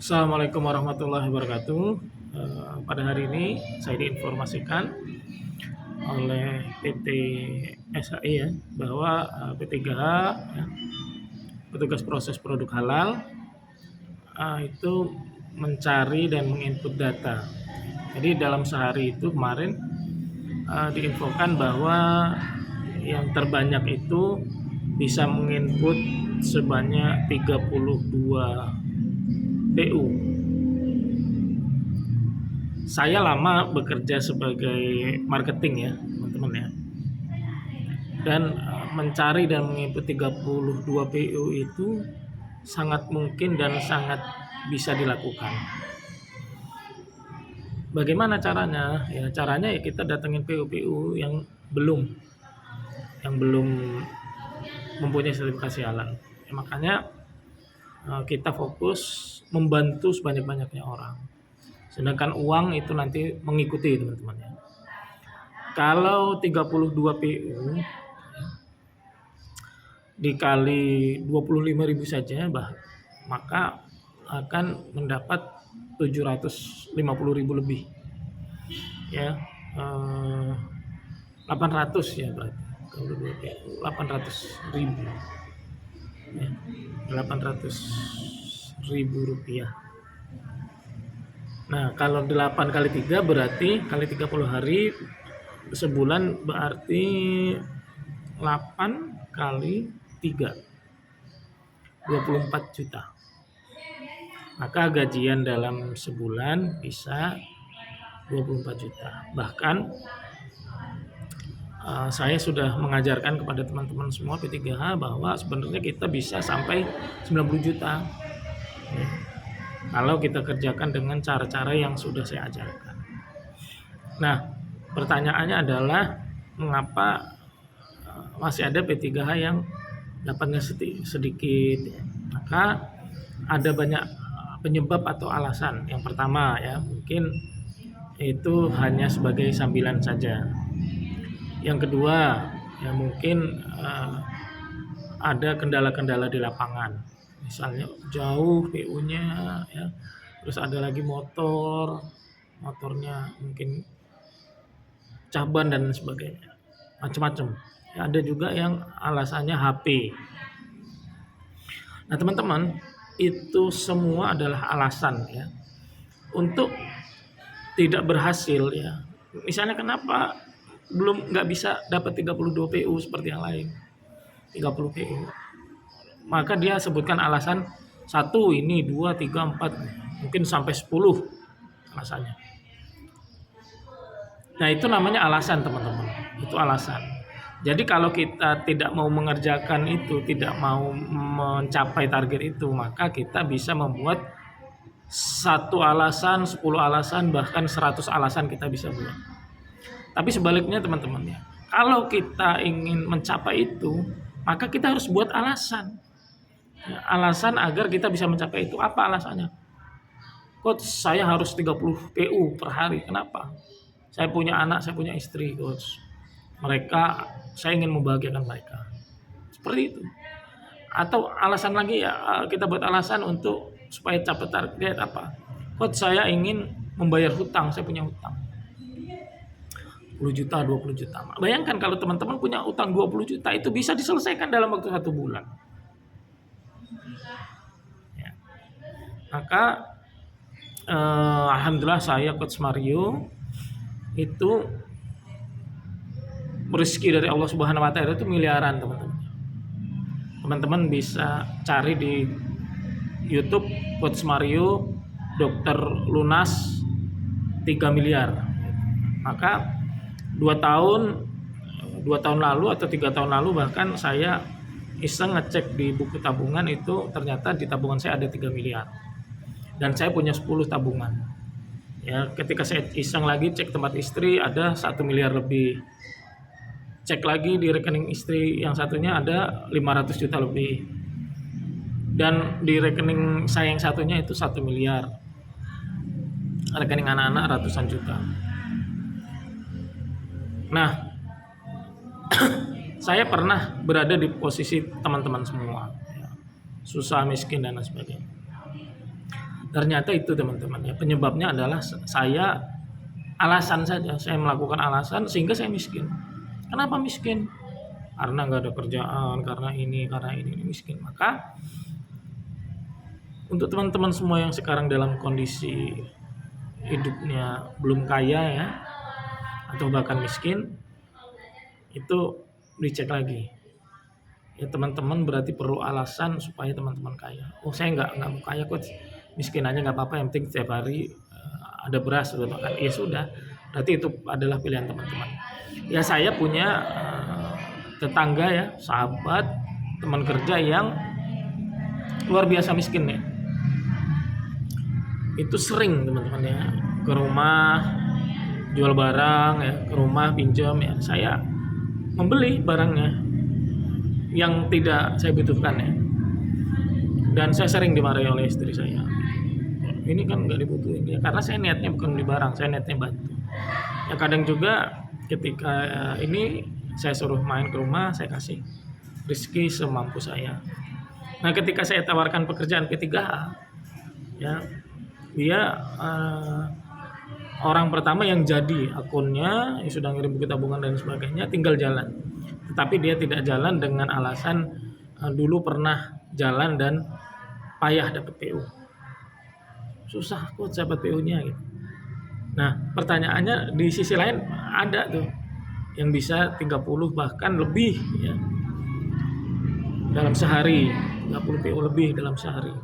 Assalamualaikum warahmatullahi wabarakatuh. Pada hari ini saya diinformasikan oleh PT SHI ya bahwa P3H ya, petugas proses produk halal itu mencari dan menginput data. Jadi dalam sehari itu kemarin diinfokan bahwa yang terbanyak itu bisa menginput sebanyak 32 PU. Saya lama bekerja sebagai marketing ya, teman-teman ya. Dan mencari dan menginput 32 PU itu sangat mungkin dan sangat bisa dilakukan. Bagaimana caranya? Ya caranya ya kita datengin PU-PU yang belum mempunyai sertifikasi halal. Ya, makanya kita fokus membantu sebanyak-banyaknya orang. Sedangkan uang itu nanti mengikuti teman-teman ya. Kalau 32 PU dikali 25.000 saja maka akan mendapat 750.000 lebih ya, 800 ya berarti kalau 2 PU 800.000 ya, 800.000 rupiah. Nah kalau 8 kali 3 berarti kali 30 hari sebulan berarti 8 kali 3 24 juta. Maka gajian dalam sebulan bisa 24 juta. Bahkan saya sudah mengajarkan kepada teman-teman semua P3H bahwa sebenarnya kita bisa sampai 90 juta. Ya. Kalau kita kerjakan dengan cara-cara yang sudah saya ajarkan. Nah, pertanyaannya adalah mengapa masih ada P3H yang dapatnya sedikit. Maka ada banyak penyebab atau alasan. Yang pertama ya mungkin itu hanya sebagai sambilan saja. Yang kedua ya mungkin ada kendala-kendala di lapangan. Misalnya jauh PU-nya ya. Terus ada lagi motornya mungkin caban dan sebagainya. Macam-macam. Ya, ada juga yang alasannya HP. Nah, teman-teman, itu semua adalah alasan ya untuk tidak berhasil ya. Misalnya kenapa nggak bisa dapat 32 PU seperti yang lain, 30 PU. Maka dia sebutkan alasan 1, ini 2, 3, 4, mungkin sampai 10 alasannya. Nah itu namanya alasan teman-teman, itu alasan. Jadi kalau kita tidak mau mengerjakan itu, tidak mau mencapai target itu, maka kita bisa membuat 1 alasan, 10 alasan, bahkan 100 alasan kita bisa buat. Tapi sebaliknya teman-teman ya, kalau kita ingin mencapai itu, maka kita harus buat alasan. Ya, alasan agar kita bisa mencapai itu. Apa alasannya? Coach, saya harus 30 PU per hari. Kenapa? Saya punya anak, saya punya istri, coach. Saya ingin membahagiakan mereka. Seperti itu. Atau alasan lagi ya, kita buat alasan untuk supaya capai target apa? Coach, saya ingin membayar hutang, saya punya hutang 10 juta, 20 juta. Bayangkan kalau teman-teman punya utang 20 juta itu bisa diselesaikan dalam waktu 1 bulan. Ya. Maka alhamdulillah saya Coach Mario itu rezeki dari Allah Subhanahu wa taala itu miliaran, teman-teman. Teman-teman bisa cari di YouTube Coach Mario Dokter Lunas 3 miliar. Maka 2 tahun lalu atau 3 tahun lalu bahkan saya iseng ngecek di buku tabungan itu ternyata di tabungan saya ada 3 miliar. Dan saya punya 10 tabungan. Ya, ketika saya iseng lagi cek tempat istri ada 1 miliar lebih. Cek lagi di rekening istri yang satunya ada 500 juta lebih. Dan di rekening saya yang satunya itu 1 miliar. Rekening anak-anak ratusan juta. Nah, saya pernah berada di posisi teman-teman semua, ya, susah, miskin dan lain sebagainya. Ternyata itu teman-teman ya, penyebabnya adalah saya alasan saja, saya melakukan alasan sehingga saya miskin. Kenapa miskin? Karena nggak ada kerjaan, karena ini miskin. Maka untuk teman-teman semua yang sekarang dalam kondisi hidupnya belum kaya ya, atau bahkan miskin, itu dicek lagi. Ya teman-teman berarti perlu alasan supaya teman-teman kaya. Oh saya nggak mau kaya kok, miskin aja nggak apa-apa, yang penting setiap hari ada beras gitu kan. Ya sudah, berarti itu adalah pilihan teman-teman. Ya saya punya tetangga ya, sahabat, teman kerja yang luar biasa miskin ya. Itu sering teman-teman ya ke rumah jual barang ya, ke rumah pinjam ya, saya membeli barangnya yang tidak saya butuhkan ya. Dan saya sering dimarahi oleh istri saya. Ini kan nggak dibutuhin ya, karena saya niatnya bukan beli barang, saya niatnya bantu. Ya kadang juga ketika ini saya suruh main ke rumah, saya kasih rezeki semampu saya. Nah ketika saya tawarkan pekerjaan P3H ya, dia orang pertama yang jadi akunnya, yang sudah ngirim buku tabungan dan sebagainya, tinggal jalan. Tetapi dia tidak jalan dengan alasan dulu pernah jalan dan payah dapat PU. Susah kok dapat PU-nya gitu. Nah, pertanyaannya di sisi lain ada tuh yang bisa 30 bahkan lebih ya dalam sehari, 30 PU lebih dalam sehari.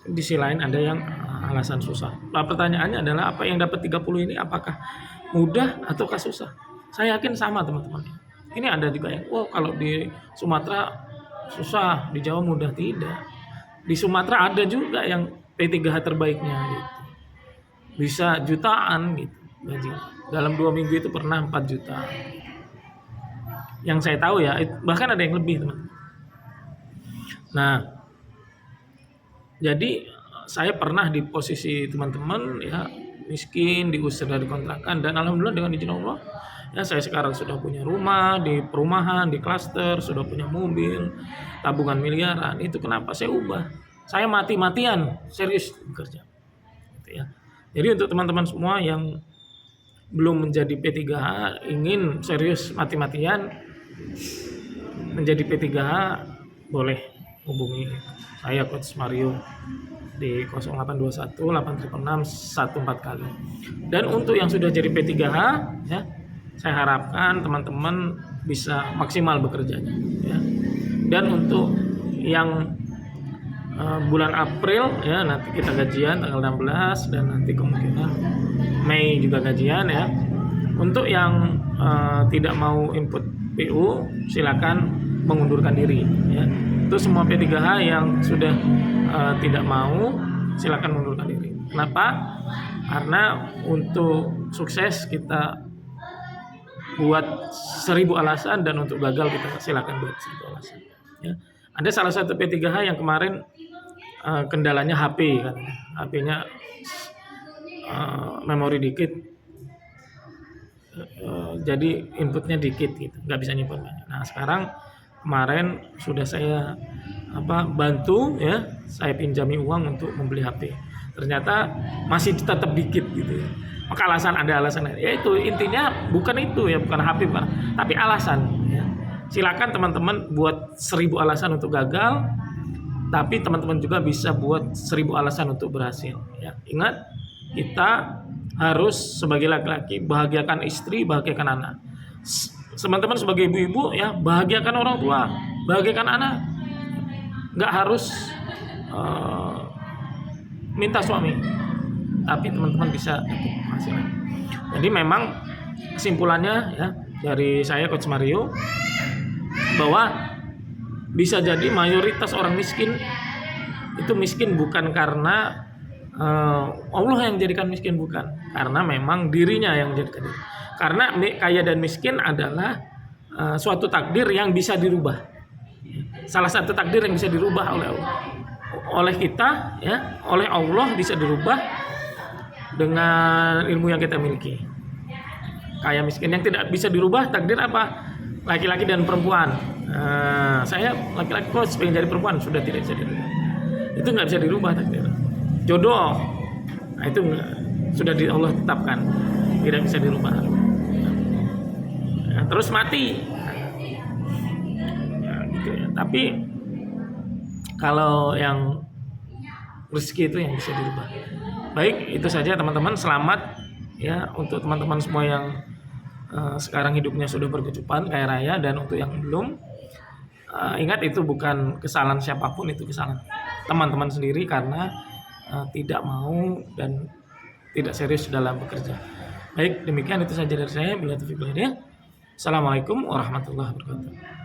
Di sisi lain ada yang alasan susah. Nah, pertanyaannya adalah apa yang dapat 30 ini apakah mudah ataukah susah? Saya yakin sama teman-teman. Ini ada juga yang, kalau di Sumatera susah, di Jawa mudah. Tidak. Di Sumatera ada juga yang P3H terbaiknya gitu. Bisa jutaan gitu gaji. Dalam 2 minggu itu pernah 4 juta. Yang saya tahu ya, bahkan ada yang lebih teman. Nah, jadi saya pernah di posisi teman-teman ya, miskin, diusir dari kontrakan, dan alhamdulillah dengan izin Allah ya saya sekarang sudah punya rumah di perumahan, di klaster, sudah punya mobil, tabungan miliaran. Itu kenapa saya ubah. Saya mati-matian serius bekerja. Gitu ya. Jadi untuk teman-teman semua yang belum menjadi P3H, ingin serius mati-matian menjadi P3H, boleh hubungi saya Coach Mario di 0821 8666 14 kali. Dan untuk yang sudah jadi P3H ya, saya harapkan teman-teman bisa maksimal bekerjanya ya. Dan untuk yang bulan April ya, nanti kita gajian tanggal 16 dan nanti kemungkinan Mei juga gajian ya. Untuk yang tidak mau input PU silakan mengundurkan diri ya. Itu semua P3H yang sudah tidak mau silakan mengundurkan diri. Kenapa? Karena untuk sukses kita buat 1000 alasan, dan untuk gagal kita silakan buat 1000 alasan ya. Ada salah satu P3H yang kemarin kendalanya HP kan. HP-nya memori dikit, jadi inputnya dikit gitu, nggak bisa nyimpan banyak. Nah sekarang kemarin sudah saya bantu ya, saya pinjami uang untuk membeli HP. Ternyata masih tetap dikit gitu ya. Maka ada alasan ya, itu intinya bukan itu ya, bukan HP bukan, tapi alasan ya. Silakan teman-teman buat 1000 alasan untuk gagal, tapi teman-teman juga bisa buat 1000 alasan untuk berhasil ya. Ingat, kita harus sebagai laki-laki bahagiakan istri, bahagiakan anak. Teman-teman sebagai ibu-ibu ya, bahagiakan orang tua, bahagiakan anak. Nggak harus minta suami, tapi teman-teman bisa hasilnya. Jadi memang kesimpulannya ya dari saya Coach Mario, bahwa bisa jadi mayoritas orang miskin itu miskin bukan karena Allah yang jadikan miskin, bukan, karena memang dirinya yang jadikan diri. Karena kaya dan miskin adalah suatu takdir yang bisa dirubah. Salah satu takdir yang bisa dirubah oleh kita ya, oleh Allah, bisa dirubah dengan ilmu yang kita miliki. Kaya miskin yang tidak bisa dirubah takdir apa? Laki-laki dan perempuan. Saya laki-laki kok pengen jadi perempuan, sudah tidak bisa dirubah. Itu nggak bisa dirubah takdir. jodoh, nah itu sudah Allah tetapkan, tidak bisa dirubah. Nah, terus mati, nah, gitu ya. Tapi kalau yang rezeki itu yang bisa dirubah. Baik, itu saja teman-teman. Selamat ya untuk teman-teman semua yang sekarang hidupnya sudah berkecupan kaya raya, dan untuk yang belum, ingat itu bukan kesalahan siapapun, itu kesalahan teman-teman sendiri karena tidak mau dan tidak serius dalam bekerja. Baik, demikian itu saja dari saya. Bila taufiq wal hidayah. Assalamualaikum warahmatullahi wabarakatuh.